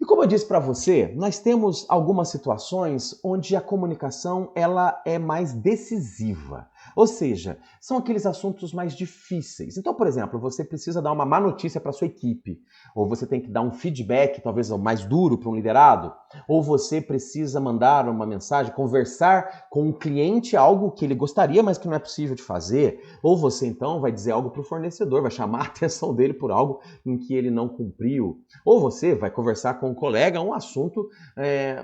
E como eu disse para você, nós temos algumas situações onde a comunicação ela é mais decisiva. Ou seja, são aqueles assuntos mais difíceis. Então, por exemplo, você precisa dar uma má notícia para sua equipe, ou você tem que dar um feedback, talvez mais duro para um liderado, ou você precisa mandar uma mensagem, conversar com um cliente algo que ele gostaria, mas que não é possível de fazer, ou você então vai dizer algo para o fornecedor, vai chamar a atenção dele por algo em que ele não cumpriu, ou você vai conversar com um colega um assunto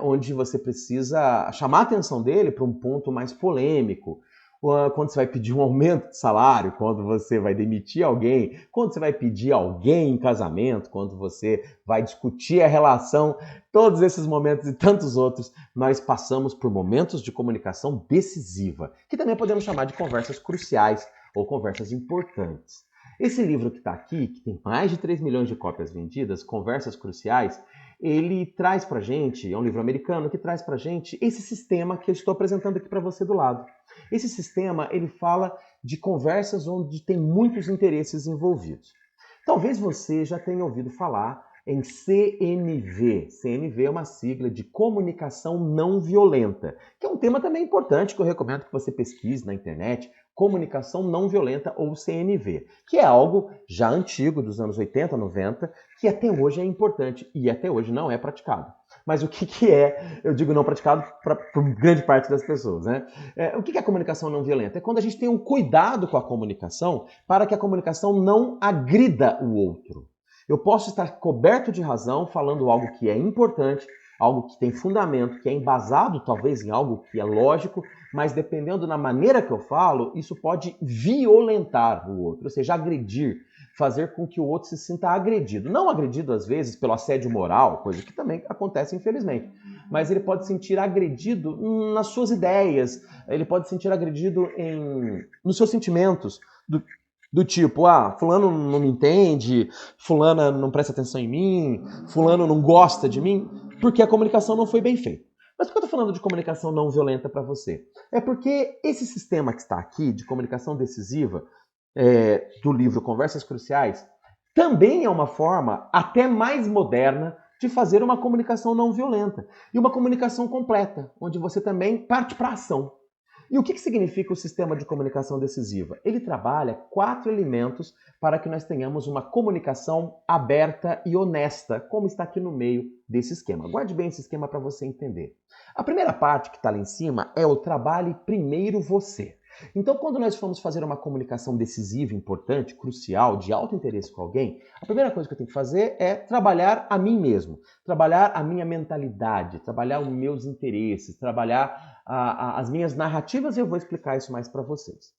onde você precisa chamar a atenção dele para um ponto mais polêmico. Quando você vai pedir um aumento de salário, quando você vai demitir alguém, quando você vai pedir alguém em casamento, quando você vai discutir a relação, todos esses momentos e tantos outros, nós passamos por momentos de comunicação decisiva, que também podemos chamar de conversas cruciais ou conversas importantes. Esse livro que está aqui, que tem mais de 3 milhões de cópias vendidas, Conversas Cruciais, ele traz pra gente, é um livro americano que traz pra gente esse sistema que eu estou apresentando aqui para você do lado. Esse sistema, ele fala de conversas onde tem muitos interesses envolvidos. Talvez você já tenha ouvido falar em CNV. CNV é uma sigla de comunicação não violenta, que é um tema também importante que eu recomendo que você pesquise na internet, comunicação não violenta ou CNV, que é algo já antigo, dos anos 80, 90, que até hoje é importante e até hoje não é praticado. Mas o que é, eu digo não praticado por grande parte das pessoas, né? O que é comunicação não violenta? É quando a gente tem um cuidado com a comunicação para que a comunicação não agrida o outro. Eu posso estar coberto de razão, falando algo que é importante, algo que tem fundamento, que é embasado talvez em algo que é lógico, mas dependendo da maneira que eu falo, isso pode violentar o outro, ou seja, agredir, fazer com que o outro se sinta agredido. Não agredido, às vezes, pelo assédio moral, coisa que também acontece, infelizmente, mas ele pode se sentir agredido nas suas ideias, ele pode se sentir agredido nos seus sentimentos, do tipo, fulano não me entende, fulana não presta atenção em mim, fulano não gosta de mim, porque a comunicação não foi bem feita. Mas por que eu estou falando de comunicação não violenta para você? É porque esse sistema que está aqui, de comunicação decisiva, do livro Conversas Cruciais, também é uma forma até mais moderna de fazer uma comunicação não violenta. E uma comunicação completa, onde você também parte para a ação. E o que significa o sistema de comunicação decisiva? Ele trabalha 4 elementos para que nós tenhamos uma comunicação aberta e honesta, como está aqui no meio desse esquema. Guarde bem esse esquema para você entender. A primeira parte que está lá em cima é o trabalhe primeiro você. Então, quando nós formos fazer uma comunicação decisiva, importante, crucial, de alto interesse com alguém, a primeira coisa que eu tenho que fazer é trabalhar a mim mesmo, trabalhar a minha mentalidade, trabalhar os meus interesses, trabalhar as minhas narrativas, e eu vou explicar isso mais para vocês.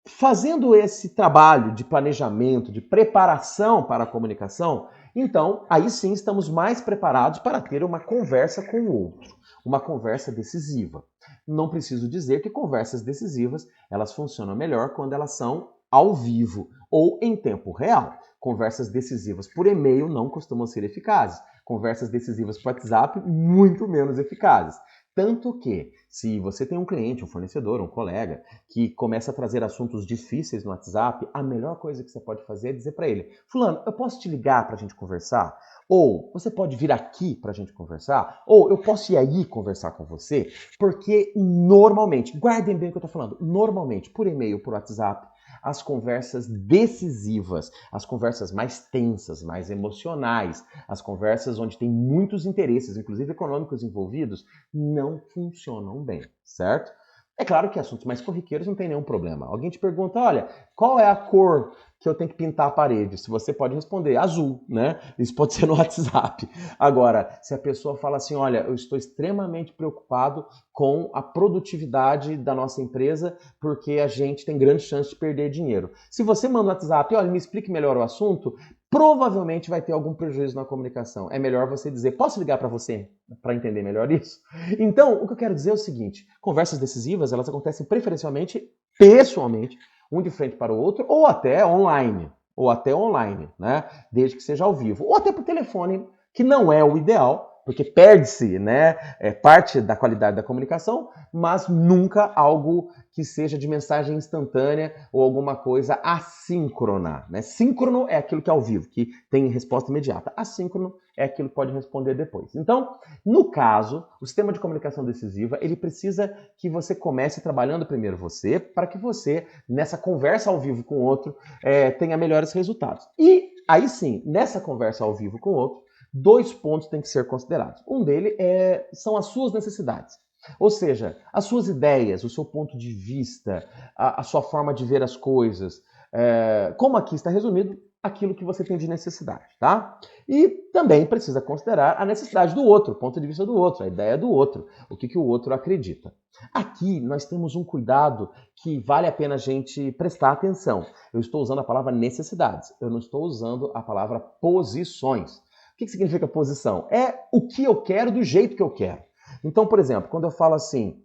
Fazendo esse trabalho de planejamento, de preparação para a comunicação, então, aí sim estamos mais preparados para ter uma conversa com o outro, uma conversa decisiva. Não preciso dizer que conversas decisivas, elas funcionam melhor quando elas são ao vivo ou em tempo real. Conversas decisivas por e-mail não costumam ser eficazes. Conversas decisivas por WhatsApp, muito menos eficazes. Tanto que, se você tem um cliente, um fornecedor, um colega, que começa a trazer assuntos difíceis no WhatsApp, a melhor coisa que você pode fazer é dizer para ele: fulano, eu posso te ligar para a gente conversar? Ou você pode vir aqui para a gente conversar? Ou eu posso ir aí conversar com você? Porque normalmente, guardem bem o que eu estou falando, normalmente, por e-mail, por WhatsApp, as conversas decisivas, as conversas mais tensas, mais emocionais, as conversas onde tem muitos interesses, inclusive econômicos envolvidos, não funcionam bem, certo? É claro que assuntos mais corriqueiros não tem nenhum problema. Alguém te pergunta, olha, qual é a cor que eu tenho que pintar a parede? Se você pode responder, azul, né? Isso pode ser no WhatsApp. Agora, se a pessoa fala assim, olha, eu estou extremamente preocupado com a produtividade da nossa empresa porque a gente tem grande chance de perder dinheiro. Se você manda no WhatsApp, olha, me explique melhor o assunto, provavelmente vai ter algum prejuízo na comunicação. É melhor você dizer, posso ligar para você para entender melhor isso? Então, o que eu quero dizer é o seguinte, conversas decisivas, elas acontecem preferencialmente, pessoalmente, um de frente para o outro, ou até online, né? Desde que seja ao vivo, ou até por telefone, que não é o ideal, porque perde-se, né, parte da qualidade da comunicação, mas nunca algo que seja de mensagem instantânea ou alguma coisa assíncrona, né? Síncrono é aquilo que é ao vivo, que tem resposta imediata. Assíncrono é aquilo que pode responder depois. Então, no caso, o sistema de comunicação decisiva, ele precisa que você comece trabalhando primeiro você, para que você, nessa conversa ao vivo com o outro, tenha melhores resultados. E aí sim, nessa conversa ao vivo com o outro, 2 pontos têm que ser considerados. Um deles são as suas necessidades. Ou seja, as suas ideias, o seu ponto de vista, a sua forma de ver as coisas, como aqui está resumido, aquilo que você tem de necessidade, tá? E também precisa considerar a necessidade do outro, o ponto de vista do outro, a ideia do outro, o que o outro acredita. Aqui nós temos um cuidado que vale a pena a gente prestar atenção. Eu estou usando a palavra necessidades, eu não estou usando a palavra posições. O que significa posição? É o que eu quero do jeito que eu quero. Então, por exemplo, quando eu falo assim,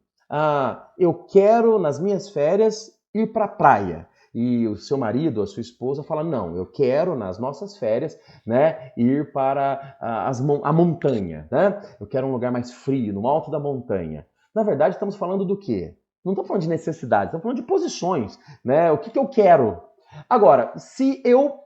eu quero nas minhas férias ir para a praia, e o seu marido, a sua esposa fala, não, eu quero nas nossas férias, né, ir para a montanha, né? Eu quero um lugar mais frio, no alto da montanha. Na verdade, estamos falando do quê? Não estamos falando de necessidades, estamos falando de posições, né? O que eu quero? Agora, se eu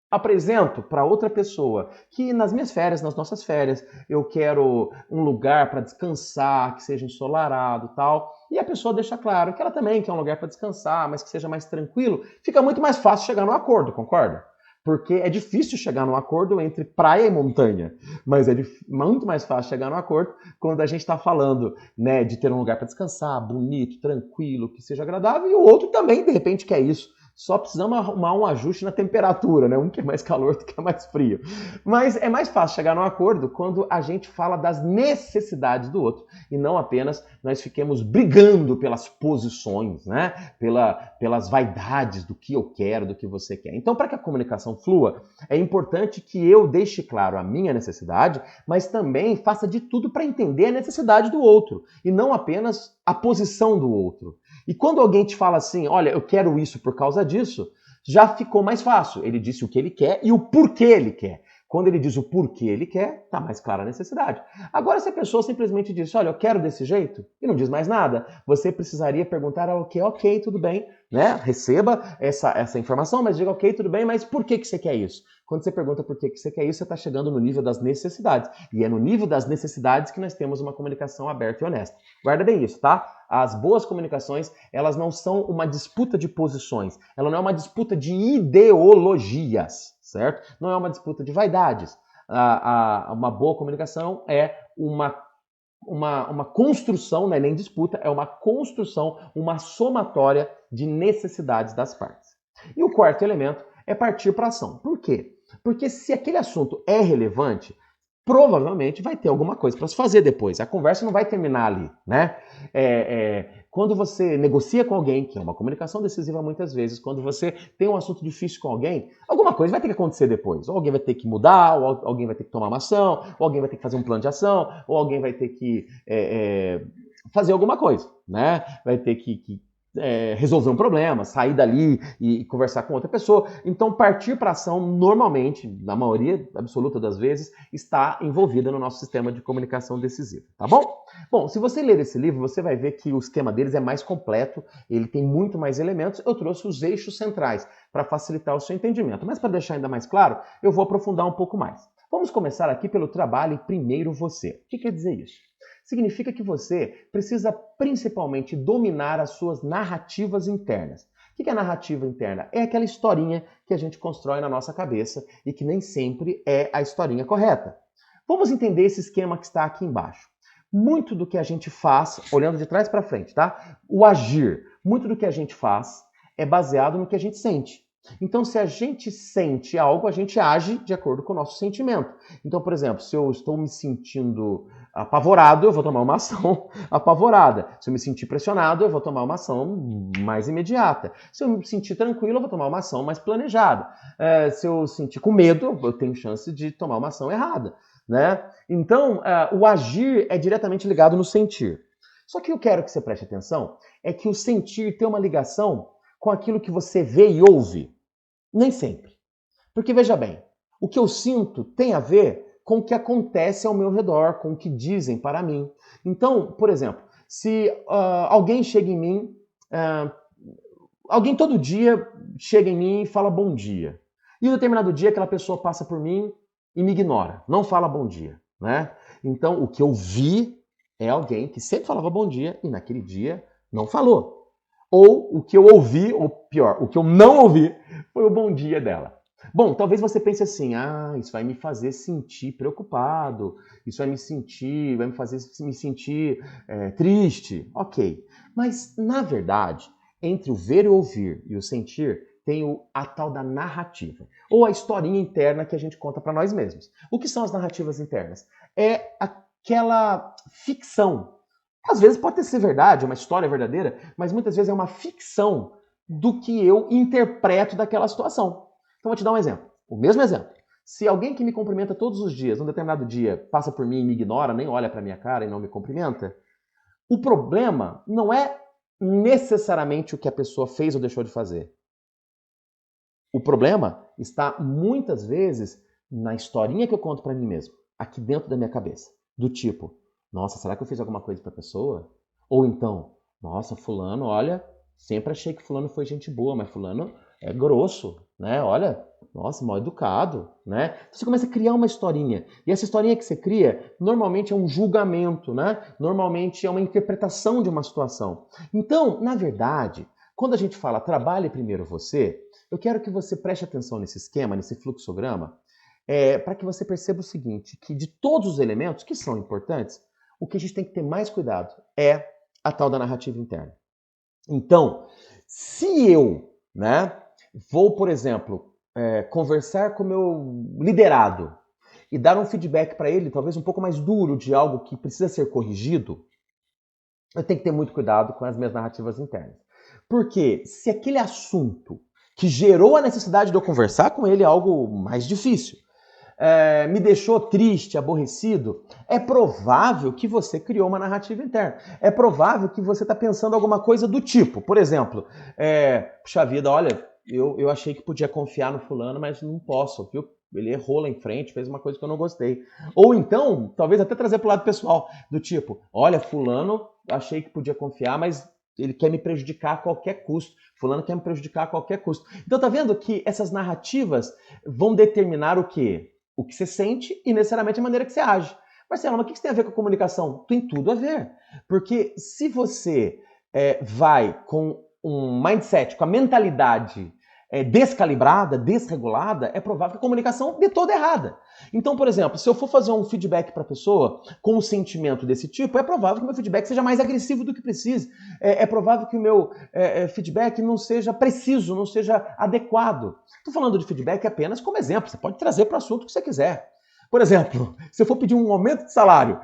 apresento para outra pessoa que nas minhas férias, nas nossas férias, eu quero um lugar para descansar, que seja ensolarado e tal, e a pessoa deixa claro que ela também quer um lugar para descansar, mas que seja mais tranquilo, fica muito mais fácil chegar num acordo, concorda? Porque é difícil chegar num acordo entre praia e montanha, mas é muito mais fácil chegar num acordo quando a gente está falando, né, de ter um lugar para descansar, bonito, tranquilo, que seja agradável, e o outro também, de repente, quer isso. Só precisamos arrumar um ajuste na temperatura, né? Um que é mais calor, outro que é mais frio. Mas é mais fácil chegar num acordo quando a gente fala das necessidades do outro e não apenas nós fiquemos brigando pelas posições, né? Pelas vaidades do que eu quero, do que você quer. Então, para que a comunicação flua, é importante que eu deixe claro a minha necessidade, mas também faça de tudo para entender a necessidade do outro e não apenas a posição do outro. E quando alguém te fala assim, olha, eu quero isso por causa disso, já ficou mais fácil. Ele disse o que ele quer e o porquê ele quer. Quando ele diz o porquê ele quer, está mais clara a necessidade. Agora, se a pessoa simplesmente diz, olha, eu quero desse jeito, e não diz mais nada, você precisaria perguntar ao que, ok, tudo bem, né? Receba essa informação, mas diga, ok, tudo bem, mas por que você quer isso? Quando você pergunta por que você quer isso, você está chegando no nível das necessidades. E é no nível das necessidades que nós temos uma comunicação aberta e honesta. Guarda bem isso, tá? As boas comunicações, elas não são uma disputa de posições, ela não é uma disputa de ideologias, certo? Não é uma disputa de vaidades. Uma boa comunicação é uma construção, não é nem disputa, é uma construção, uma somatória de necessidades das partes. E o quarto elemento é partir para a ação. Por quê? Porque se aquele assunto é relevante, provavelmente vai ter alguma coisa para se fazer depois. A conversa não vai terminar ali, né? Quando você negocia com alguém, que é uma comunicação decisiva muitas vezes, quando você tem um assunto difícil com alguém, alguma coisa vai ter que acontecer depois. Ou alguém vai ter que mudar, ou alguém vai ter que tomar uma ação, ou alguém vai ter que fazer um plano de ação, ou alguém vai ter que fazer alguma coisa, né? Vai ter que resolver um problema, sair dali e conversar com outra pessoa. Então, partir para ação, normalmente, na maioria absoluta das vezes, está envolvida no nosso sistema de comunicação decisiva, tá bom? Bom, se você ler esse livro, você vai ver que o esquema deles é mais completo, ele tem muito mais elementos. Eu trouxe os eixos centrais para facilitar o seu entendimento. Mas para deixar ainda mais claro, eu vou aprofundar um pouco mais. Vamos começar aqui pelo trabalho primeiro você. O que quer dizer isso? Significa que você precisa principalmente dominar as suas narrativas internas. O que é narrativa interna? É aquela historinha que a gente constrói na nossa cabeça e que nem sempre é a historinha correta. Vamos entender esse esquema que está aqui embaixo. Muito do que a gente faz, olhando de trás para frente, tá? O agir, muito do que a gente faz é baseado no que a gente sente. Então, se a gente sente algo, a gente age de acordo com o nosso sentimento. Então, por exemplo, se eu estou me sentindo apavorado, eu vou tomar uma ação apavorada. Se eu me sentir pressionado, eu vou tomar uma ação mais imediata. Se eu me sentir tranquilo, eu vou tomar uma ação mais planejada. Se eu sentir com medo, eu tenho chance de tomar uma ação errada, né? Então, o agir é diretamente ligado no sentir. Só que eu quero que você preste atenção é que o sentir tem uma ligação com aquilo que você vê e ouve. Nem sempre. Porque, veja bem, o que eu sinto tem a ver com o que acontece ao meu redor, com o que dizem para mim. Então, por exemplo, se alguém chega em mim, alguém todo dia chega em mim e fala bom dia. E em determinado dia aquela pessoa passa por mim e me ignora, não fala bom dia, né? Então, o que eu vi é alguém que sempre falava bom dia e naquele dia não falou. Ou o que eu ouvi, ou pior, o que eu não ouvi foi o bom dia dela. Bom, talvez você pense assim, isso vai me fazer sentir preocupado, isso vai me fazer me sentir triste. Ok, mas na verdade, entre o ver e o ouvir e o sentir, tem a tal da narrativa, ou a historinha interna que a gente conta para nós mesmos. O que são as narrativas internas? É aquela ficção. Às vezes pode ser verdade, uma história verdadeira, mas muitas vezes é uma ficção do que eu interpreto daquela situação. Então vou te dar um exemplo, o mesmo exemplo. Se alguém que me cumprimenta todos os dias, num determinado dia, passa por mim e me ignora, nem olha para minha cara e não me cumprimenta, o problema não é necessariamente o que a pessoa fez ou deixou de fazer. O problema está muitas vezes na historinha que eu conto para mim mesmo, aqui dentro da minha cabeça, do tipo, nossa, será que eu fiz alguma coisa para a pessoa? Ou então, nossa, fulano, olha, sempre achei que fulano foi gente boa, mas fulano é grosso, né? Olha, nossa, mal educado, né? Você começa a criar uma historinha. E essa historinha que você cria, normalmente é um julgamento, né? Normalmente é uma interpretação de uma situação. Então, na verdade, quando a gente fala trabalhe primeiro você, eu quero que você preste atenção nesse esquema, nesse fluxograma, para que você perceba o seguinte, que de todos os elementos que são importantes, o que a gente tem que ter mais cuidado é a tal da narrativa interna. Então, se eu, vou, por exemplo, conversar com o meu liderado e dar um feedback para ele, talvez um pouco mais duro, de algo que precisa ser corrigido, eu tenho que ter muito cuidado com as minhas narrativas internas. Porque se aquele assunto que gerou a necessidade de eu conversar com ele é algo mais difícil, me deixou triste, aborrecido, é provável que você criou uma narrativa interna. É provável que você está pensando alguma coisa do tipo, por exemplo, puxa vida, olha, eu achei que podia confiar no fulano, mas não posso, viu? Ele errou lá em frente, fez uma coisa que eu não gostei. Ou então, talvez até trazer para o lado pessoal, do tipo, olha, fulano, achei que podia confiar, mas ele quer me prejudicar a qualquer custo. Fulano quer me prejudicar a qualquer custo. Então tá vendo que essas narrativas vão determinar o quê? O que você sente e necessariamente a maneira que você age. Marcelo, mas o que isso tem a ver com a comunicação? Tem tudo a ver. Porque se você vai com um mindset, com a mentalidade descalibrada, desregulada, é provável que a comunicação dê toda errada. Então, por exemplo, se eu for fazer um feedback para a pessoa com um sentimento desse tipo, é provável que o meu feedback seja mais agressivo do que precise. É provável que o meu feedback não seja preciso, não seja adequado. Estou falando de feedback apenas como exemplo, você pode trazer para o assunto que você quiser. Por exemplo, se eu for pedir um aumento de salário,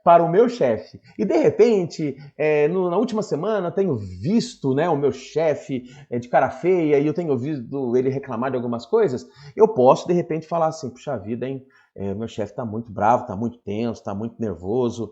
para o meu chefe, e de repente, na última semana, eu tenho visto o meu chefe de cara feia e eu tenho ouvido ele reclamar de algumas coisas, eu posso de repente falar assim, puxa vida, hein? Meu chefe está muito bravo, está muito tenso, está muito nervoso,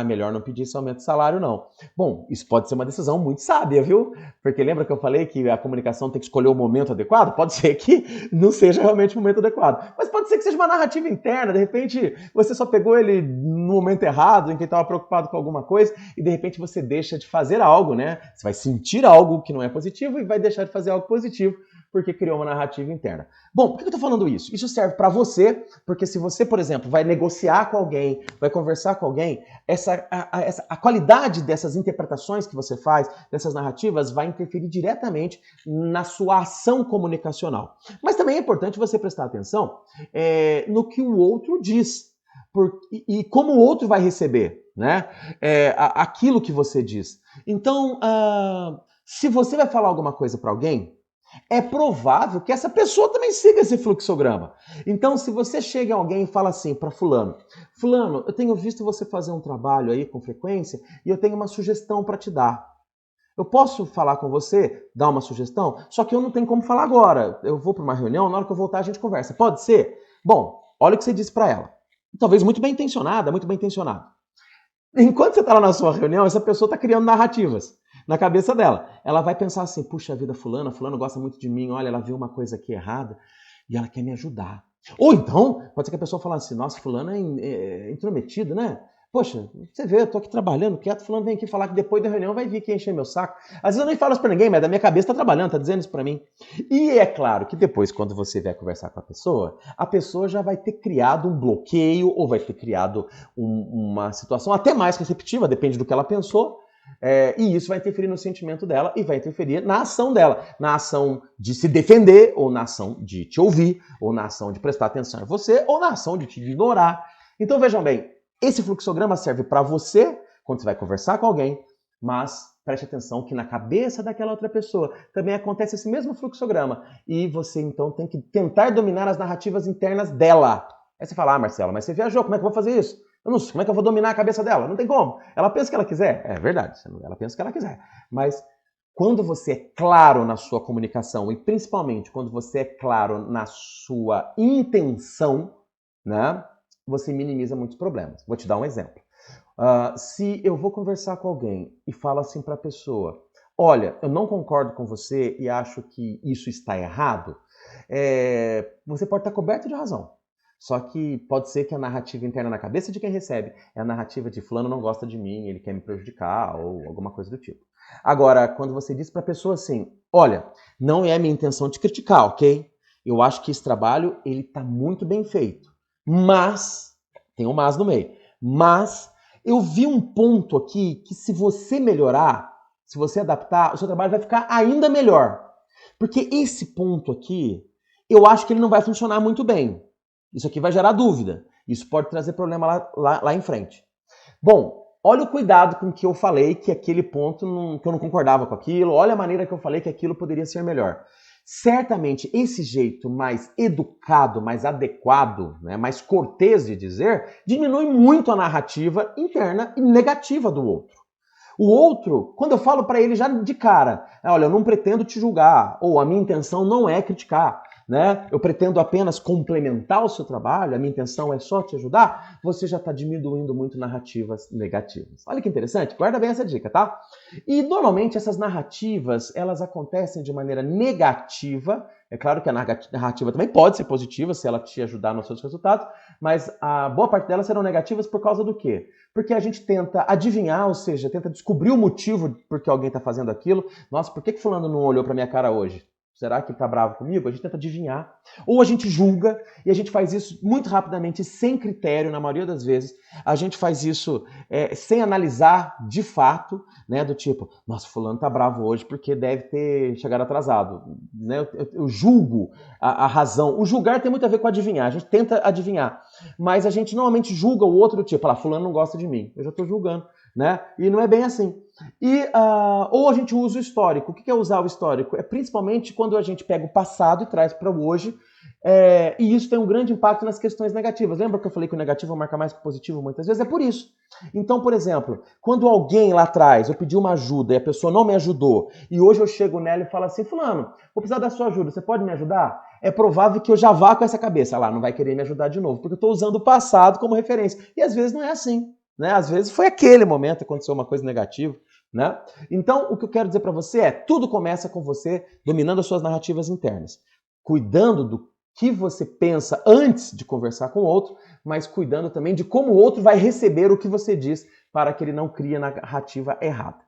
melhor não pedir esse aumento de salário não. Bom, isso pode ser uma decisão muito sábia, viu? Porque lembra que eu falei que a comunicação tem que escolher o momento adequado? Pode ser que não seja realmente o momento adequado, mas pode ser que seja uma narrativa interna, de repente você só pegou ele no momento errado, em que estava preocupado com alguma coisa, e de repente você deixa de fazer algo, né? Você vai sentir algo que não é positivo e vai deixar de fazer algo positivo, porque criou uma narrativa interna. Bom, por que eu estou falando isso? Isso serve para você, porque se você, por exemplo, vai negociar com alguém, vai conversar com alguém, a qualidade dessas interpretações que você faz, dessas narrativas, vai interferir diretamente na sua ação comunicacional. Mas também é importante você prestar atenção no que o outro diz. E como o outro vai receber, aquilo que você diz. Então, se você vai falar alguma coisa para alguém, é provável que essa pessoa também siga esse fluxograma. Então, se você chega em alguém e fala assim para fulano, eu tenho visto você fazer um trabalho aí com frequência e eu tenho uma sugestão para te dar. Eu posso falar com você, dar uma sugestão? Só que eu não tenho como falar agora. Eu vou para uma reunião, na hora que eu voltar a gente conversa. Pode ser? Bom, olha o que você disse para ela. Talvez muito bem intencionada, muito bem intencionado. Enquanto você está lá na sua reunião, essa pessoa está criando narrativas na cabeça dela. Ela vai pensar assim, puxa vida, fulano gosta muito de mim, olha, ela viu uma coisa aqui errada e ela quer me ajudar. Ou então, pode ser que a pessoa fale assim, nossa, fulano é intrometido, né? Poxa, você vê, eu tô aqui trabalhando quieto, fulano vem aqui falar que depois da reunião vai vir aqui encher meu saco. Às vezes eu nem falo isso pra ninguém, mas da minha cabeça tá trabalhando, tá dizendo isso pra mim. E é claro que depois, quando você vier conversar com a pessoa já vai ter criado um bloqueio ou vai ter criado uma situação até mais receptiva, depende do que ela pensou, e isso vai interferir no sentimento dela e vai interferir na ação dela. Na ação de se defender, ou na ação de te ouvir, ou na ação de prestar atenção em você, ou na ação de te ignorar. Então vejam bem, esse fluxograma serve para você, quando você vai conversar com alguém, mas preste atenção que na cabeça daquela outra pessoa também acontece esse mesmo fluxograma. E você então tem que tentar dominar as narrativas internas dela. Aí você fala, Marcela, mas você viajou, como é que eu vou fazer isso? Eu não sei, como é que eu vou dominar a cabeça dela? Não tem como. Ela pensa o que ela quiser. É verdade, ela pensa o que ela quiser. Mas quando você é claro na sua comunicação e principalmente quando você é claro na sua intenção, né, você minimiza muitos problemas. Vou te dar um exemplo. Se eu vou conversar com alguém e falo assim para a pessoa, olha, eu não concordo com você e acho que isso está errado, você pode estar coberto de razão. Só que pode ser que a narrativa interna na cabeça de quem recebe é a narrativa de fulano não gosta de mim, ele quer me prejudicar ou alguma coisa do tipo. Agora, quando você diz para a pessoa assim, olha, não é a minha intenção te criticar, ok? Eu acho que esse trabalho ele está muito bem feito, mas, tem um mas no meio, mas eu vi um ponto aqui que se você melhorar, se você adaptar, o seu trabalho vai ficar ainda melhor. Porque esse ponto aqui, eu acho que ele não vai funcionar muito bem. Isso aqui vai gerar dúvida. Isso pode trazer problema lá em frente. Bom, olha o cuidado com que eu falei que aquele ponto, que eu não concordava com aquilo. Olha a maneira que eu falei que aquilo poderia ser melhor. Certamente, esse jeito mais educado, mais adequado, né, mais cortês de dizer, diminui muito a narrativa interna e negativa do outro. O outro, quando eu falo para ele já de cara, olha, eu não pretendo te julgar, ou a minha intenção não é criticar, né? Eu pretendo apenas complementar o seu trabalho, a minha intenção é só te ajudar, você já está diminuindo muito narrativas negativas. Olha que interessante, guarda bem essa dica, tá? E normalmente essas narrativas, elas acontecem de maneira negativa. É claro que a narrativa também pode ser positiva se ela te ajudar nos seus resultados, mas a boa parte delas serão negativas por causa do quê? Porque a gente tenta adivinhar, ou seja, tenta descobrir o motivo por que alguém está fazendo aquilo. Nossa, por que fulano não olhou para minha cara hoje? Será que ele está bravo comigo? A gente tenta adivinhar. Ou a gente julga, e a gente faz isso muito rapidamente, sem critério, na maioria das vezes. A gente faz isso sem analisar de fato, né? Do tipo, nossa, fulano está bravo hoje porque deve ter chegado atrasado. Né? Eu julgo a razão. O julgar tem muito a ver com adivinhar. A gente tenta adivinhar. Mas a gente normalmente julga o outro do tipo, fulano não gosta de mim. Eu já estou julgando. Né? E não é bem assim. Ou a gente usa o histórico. O que é usar o histórico? É principalmente quando a gente pega o passado e traz para o hoje, e isso tem um grande impacto nas questões negativas. Lembra que eu falei que o negativo marca mais que o positivo muitas vezes? É por isso. Então, por exemplo, quando alguém lá atrás, eu pedi uma ajuda e a pessoa não me ajudou, e hoje eu chego nela e falo assim, fulano, vou precisar da sua ajuda, você pode me ajudar? É provável que eu já vá com essa cabeça, não vai querer me ajudar de novo, porque eu estou usando o passado como referência. E às vezes não é assim. Né? Às vezes foi aquele momento que aconteceu uma coisa negativa. Né? Então, o que eu quero dizer para você é, tudo começa com você dominando as suas narrativas internas, cuidando do que você pensa antes de conversar com o outro, mas cuidando também de como o outro vai receber o que você diz para que ele não crie a narrativa errada.